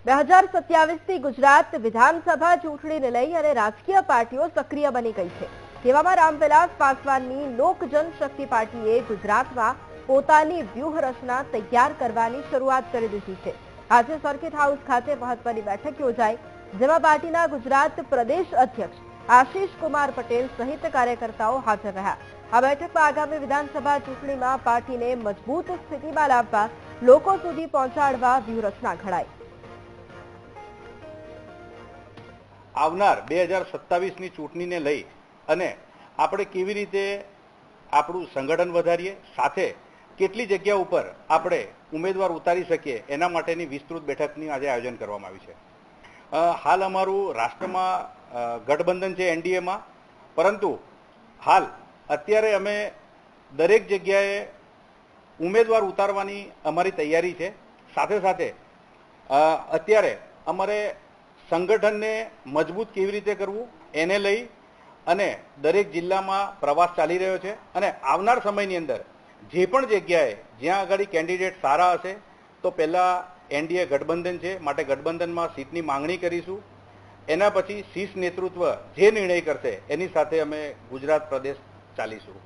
2027 ગુજરાત વિધાનસભા ચૂંટણીને લઈ અને રાજકીય પાર્ટીઓ સક્રિય બની ગઈ છે। તેવામાં રામવિલાસ પાસવાનની લોક જનશક્તિ પાર્ટીએ ગુજરાતમાં પોતાની વ્યૂહરચના તૈયાર કરવાની શરૂઆત કરી દીધી છે। આજે સર્કિટ હાઉસ ખાતે મહત્વની બેઠક યોજાઈ, જેમાં પાર્ટીના ગુજરાત પ્રદેશ અધ્યક્ષ આશીષ કુમાર પટેલ સહિત કાર્યકર્તાઓ હાજર રહ્યા। આ બેઠકમાં આગામી વિધાનસભા ચૂંટણીમાં પાર્ટીને મજબૂત સ્થિતિમાં લાવવા, લોકો સુધી પહોંચાડવા વ્યૂહરચના ઘડાઈ। આવનાર 2027ની ચૂંટણીને લઈ અને આપણે કેવી રીતે આપણું સંગઠન વધારીએ, સાથે કેટલી જગ્યા ઉપર આપણે ઉમેદવાર ઉતારી શકીએ, એના માટેની વિસ્તૃત બેઠકની આજે આયોજન કરવામાં આવી છે। હાલ અમારું રાષ્ટ્રમાં ગઠબંધન છે એનડીએમાં, પરંતુ હાલ અત્યારે અમે દરેક જગ્યાએ ઉમેદવાર ઉતારવાની અમારી તૈયારી છે। સાથે સાથે અત્યારે અમારે સંગઠનને મજબૂત કેવી રીતે કરવું એને લઈ અને દરેક જિલ્લામાં પ્રવાસ ચાલી રહ્યો છે અને આવનાર સમયની અંદર જે પણ જગ્યાએ જ્યાં આગળ કેન્ડિડેટ સારા હશે તો પહેલાં એનડીએ ગઠબંધન છે, માટે ગઠબંધનમાં સીટની માંગણી કરીશું। એના પછી શીર્ષ નેતૃત્વ જે નિર્ણય કરશે એની સાથે અમે ગુજરાત પ્રદેશ ચાલીશું।